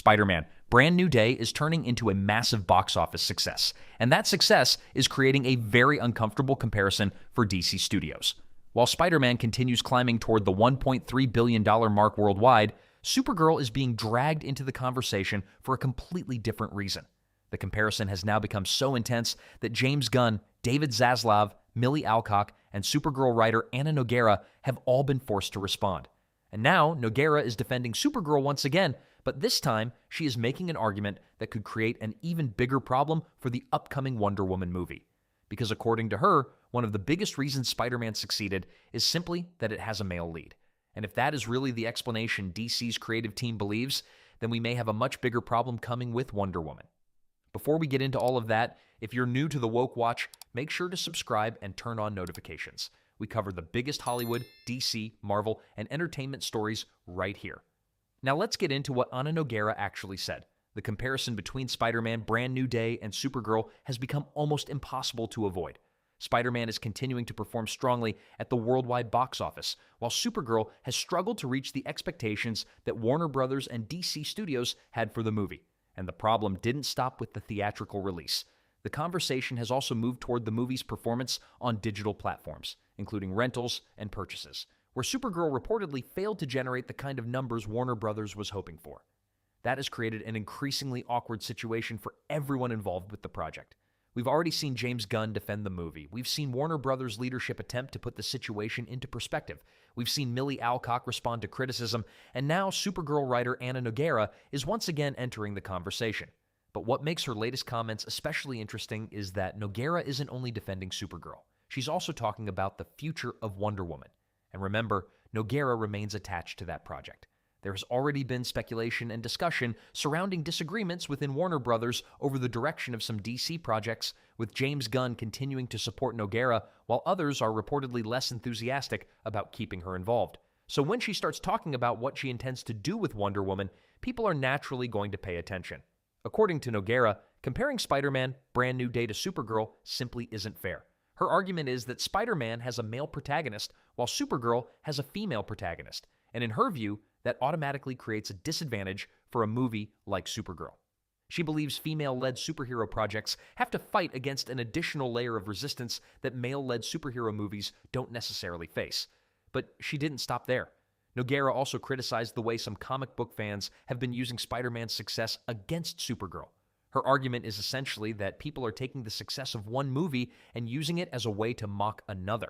Spider-Man: Brand New Day is turning into a massive box office success, and that success is creating a very uncomfortable comparison for DC Studios. While Spider-Man continues climbing toward the $1.3 billion mark worldwide, Supergirl is being dragged into the conversation for a completely different reason. The comparison has now become so intense that James Gunn, David Zaslav, Millie Alcock, and Supergirl writer Ana Nogueira have all been forced to respond. And now, Nogueira is defending Supergirl once again, but this time, she is making an argument that could create an even bigger problem for the upcoming Wonder Woman movie. Because according to her, one of the biggest reasons Spider-Man succeeded is simply that it has a male lead. And if that is really the explanation DC's creative team believes, then we may have a much bigger problem coming with Wonder Woman. Before we get into all of that, if you're new to the Woke Watch, make sure to subscribe and turn on notifications. We cover the biggest Hollywood, DC, Marvel, and entertainment stories right here. Now let's get into what Ana Nogueira actually said. The comparison between Spider-Man: Brand New Day and Supergirl has become almost impossible to avoid. Spider-Man is continuing to perform strongly at the worldwide box office, while Supergirl has struggled to reach the expectations that Warner Brothers and DC Studios had for the movie. And the problem didn't stop with the theatrical release. The conversation has also moved toward the movie's performance on digital platforms, including rentals and purchases, where Supergirl reportedly failed to generate the kind of numbers Warner Brothers was hoping for. That has created an increasingly awkward situation for everyone involved with the project. We've already seen James Gunn defend the movie. We've seen Warner Brothers' leadership attempt to put the situation into perspective. We've seen Millie Alcock respond to criticism, and now Supergirl writer Ana Nogueira is once again entering the conversation. But what makes her latest comments especially interesting is that Nogueira isn't only defending Supergirl. She's also talking about the future of Wonder Woman. And remember, Nogueira remains attached to that project. There has already been speculation and discussion surrounding disagreements within Warner Brothers over the direction of some DC projects, with James Gunn continuing to support Nogueira, while others are reportedly less enthusiastic about keeping her involved. So when she starts talking about what she intends to do with Wonder Woman, people are naturally going to pay attention. According to Nogueira, comparing Spider-Man: Brand New Day to Supergirl simply isn't fair. Her argument is that Spider-Man has a male protagonist, while Supergirl has a female protagonist, and in her view, that automatically creates a disadvantage for a movie like Supergirl. She believes female-led superhero projects have to fight against an additional layer of resistance that male-led superhero movies don't necessarily face. But she didn't stop there. Nogueira also criticized the way some comic book fans have been using Spider-Man's success against Supergirl. Her argument is essentially that people are taking the success of one movie and using it as a way to mock another.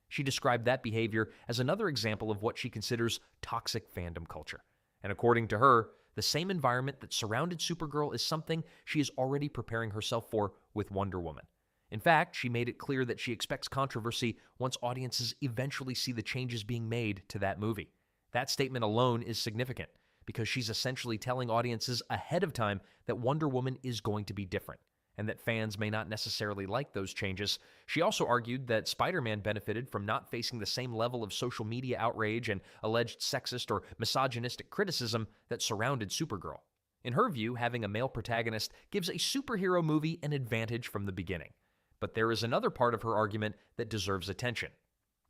She described that behavior as another example of what she considers toxic fandom culture. And according to her, the same environment that surrounded Supergirl is something she is already preparing herself for with Wonder Woman. In fact, she made it clear that she expects controversy once audiences eventually see the changes being made to that movie. That statement alone is significant, because she's essentially telling audiences ahead of time that Wonder Woman is going to be different, and that fans may not necessarily like those changes. She also argued that Spider-Man benefited from not facing the same level of social media outrage and alleged sexist or misogynistic criticism that surrounded Supergirl. In her view, having a male protagonist gives a superhero movie an advantage from the beginning. But there is another part of her argument that deserves attention.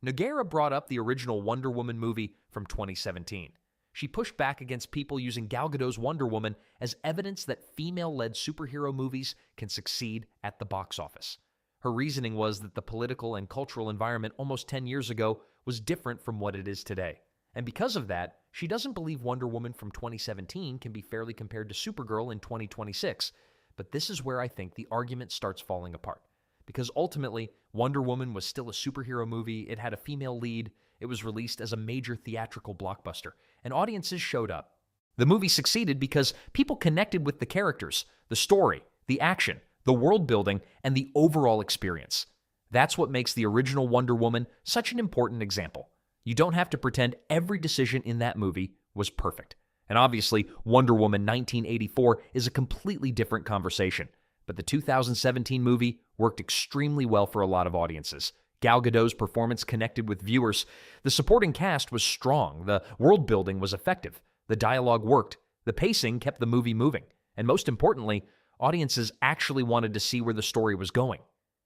Nogueira brought up the original Wonder Woman movie from 2017. She pushed back against people using Gal Gadot's Wonder Woman as evidence that female-led superhero movies can succeed at the box office. Her reasoning was that the political and cultural environment almost 10 years ago was different from what it is today. And because of that, she doesn't believe Wonder Woman from 2017 can be fairly compared to Supergirl in 2026. But this is where I think the argument starts falling apart. Because ultimately, Wonder Woman was still a superhero movie, it had a female lead, it was released as a major theatrical blockbuster, and audiences showed up. The movie succeeded because people connected with the characters, the story, the action, the world building, and the overall experience. That's what makes the original Wonder Woman such an important example. You don't have to pretend every decision in that movie was perfect. And obviously, Wonder Woman 1984 is a completely different conversation. But the 2017 movie worked extremely well for a lot of audiences. Gal Gadot's performance connected with viewers. The supporting cast was strong. The world building was effective. The dialogue worked. The pacing kept the movie moving. And most importantly, audiences actually wanted to see where the story was going.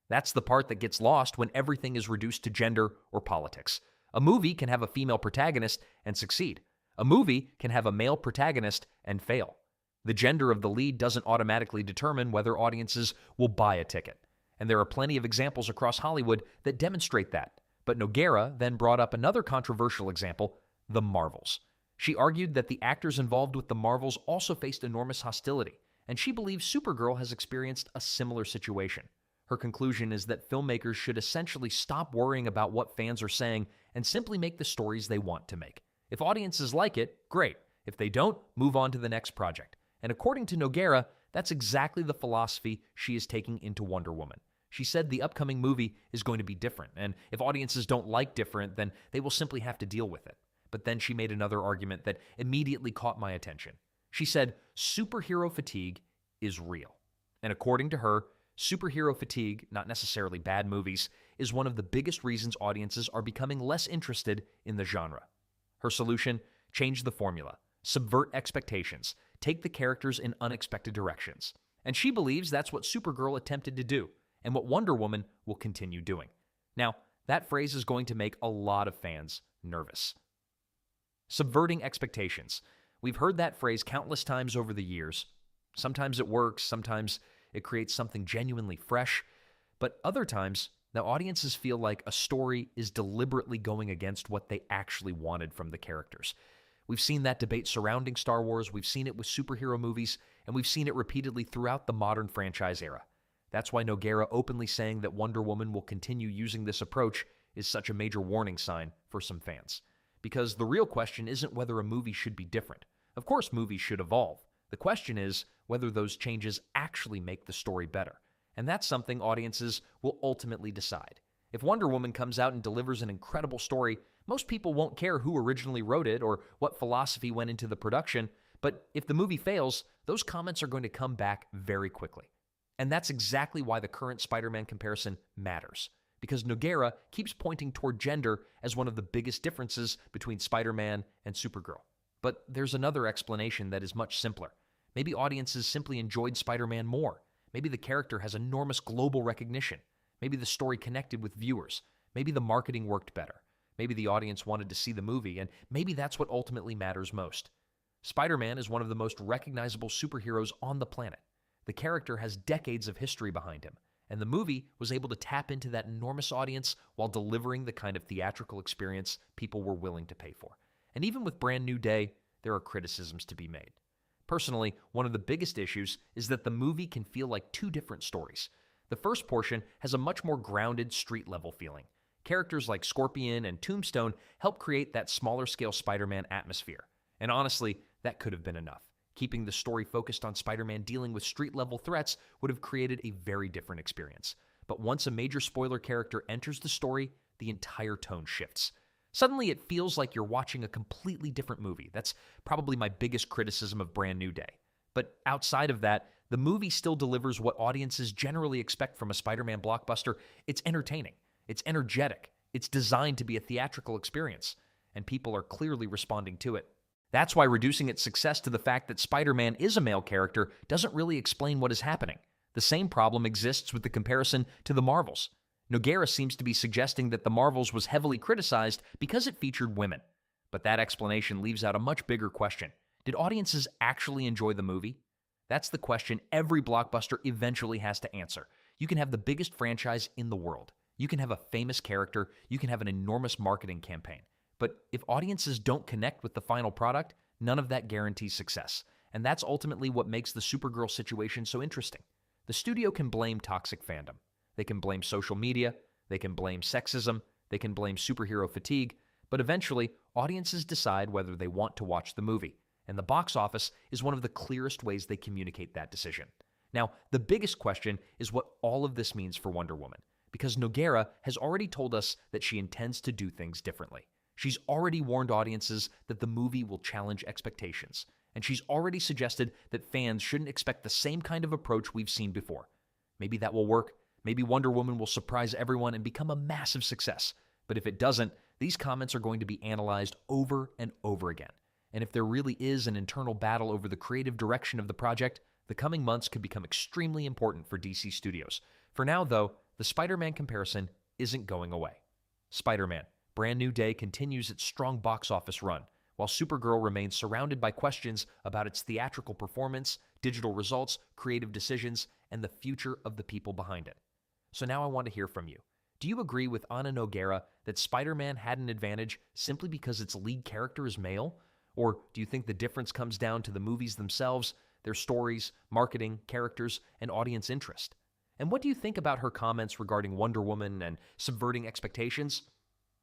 That's the part that gets lost when everything is reduced to gender or politics. A movie can have a female protagonist and succeed. A movie can have a male protagonist and fail. The gender of the lead doesn't automatically determine whether audiences will buy a ticket. And there are plenty of examples across Hollywood that demonstrate that. But Nogueira then brought up another controversial example, the Marvels. She argued that the actors involved with the Marvels also faced enormous hostility, and she believes Supergirl has experienced a similar situation. Her conclusion is that filmmakers should essentially stop worrying about what fans are saying and simply make the stories they want to make. If audiences like it, great. If they don't, move on to the next project. And according to Nogueira, that's exactly the philosophy she is taking into Wonder Woman. She said the upcoming movie is going to be different, and if audiences don't like different, then they will simply have to deal with it. But then she made another argument that immediately caught my attention. She said, superhero fatigue is real. And according to her, superhero fatigue, not necessarily bad movies, is one of the biggest reasons audiences are becoming less interested in the genre. Her solution? Change the formula. Subvert expectations. Take the characters in unexpected directions. And she believes that's what Supergirl attempted to do, and what Wonder Woman will continue doing. Now, that phrase is going to make a lot of fans nervous. Subverting expectations. We've heard that phrase countless times over the years. Sometimes it works, sometimes it creates something genuinely fresh, but other times, the audiences feel like a story is deliberately going against what they actually wanted from the characters. We've seen that debate surrounding Star Wars, we've seen it with superhero movies, and we've seen it repeatedly throughout the modern franchise era. That's why Nogueira openly saying that Wonder Woman will continue using this approach is such a major warning sign for some fans. Because the real question isn't whether a movie should be different. Of course, movies should evolve. The question is whether those changes actually make the story better. And that's something audiences will ultimately decide. If Wonder Woman comes out and delivers an incredible story, most people won't care who originally wrote it or what philosophy went into the production. But if the movie fails, those comments are going to come back very quickly. And that's exactly why the current Spider-Man comparison matters. Because Nogueira keeps pointing toward gender as one of the biggest differences between Spider-Man and Supergirl. But there's another explanation that is much simpler. Maybe audiences simply enjoyed Spider-Man more. Maybe the character has enormous global recognition. Maybe the story connected with viewers. Maybe the marketing worked better. Maybe the audience wanted to see the movie, and maybe that's what ultimately matters most. Spider-Man is one of the most recognizable superheroes on the planet. The character has decades of history behind him, and the movie was able to tap into that enormous audience while delivering the kind of theatrical experience people were willing to pay for. And even with Brand New Day, there are criticisms to be made. Personally, one of the biggest issues is that the movie can feel like two different stories. The first portion has a much more grounded, street-level feeling. Characters like Scorpion and Tombstone help create that smaller-scale Spider-Man atmosphere. And honestly, that could have been enough. Keeping the story focused on Spider-Man dealing with street-level threats would have created a very different experience. But once a major spoiler character enters the story, the entire tone shifts. Suddenly, it feels like you're watching a completely different movie. That's probably my biggest criticism of Brand New Day. But outside of that, the movie still delivers what audiences generally expect from a Spider-Man blockbuster. It's entertaining. It's energetic. It's designed to be a theatrical experience. And people are clearly responding to it. That's why reducing its success to the fact that Spider-Man is a male character doesn't really explain what is happening. The same problem exists with the comparison to the Marvels. Nogueira seems to be suggesting that the Marvels was heavily criticized because it featured women. But that explanation leaves out a much bigger question. Did audiences actually enjoy the movie? That's the question every blockbuster eventually has to answer. You can have the biggest franchise in the world. You can have a famous character. You can have an enormous marketing campaign. But if audiences don't connect with the final product, none of that guarantees success. And that's ultimately what makes the Supergirl situation so interesting. The studio can blame toxic fandom. They can blame social media. They can blame sexism. They can blame superhero fatigue. But eventually, audiences decide whether they want to watch the movie. And the box office is one of the clearest ways they communicate that decision. Now, the biggest question is what all of this means for Wonder Woman. Because Nogueira has already told us that she intends to do things differently. She's already warned audiences that the movie will challenge expectations. And she's already suggested that fans shouldn't expect the same kind of approach we've seen before. Maybe that will work. Maybe Wonder Woman will surprise everyone and become a massive success. But if it doesn't, these comments are going to be analyzed over and over again. And if there really is an internal battle over the creative direction of the project, the coming months could become extremely important for DC Studios. For now, though, the Spider-Man comparison isn't going away. Spider-Man: Brand New Day continues its strong box office run. while Supergirl remains surrounded by questions about its theatrical performance, digital results, creative decisions, and the future of the people behind it. So now I want to hear from you. Do you agree with Ana Nogueira that Spider-Man had an advantage simply because its lead character is male? Or do you think the difference comes down to the movies themselves, their stories, marketing, characters, and audience interest? And what do you think about her comments regarding Wonder Woman and subverting expectations?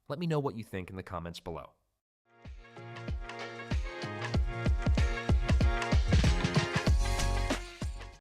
Let me know what you think in the comments below.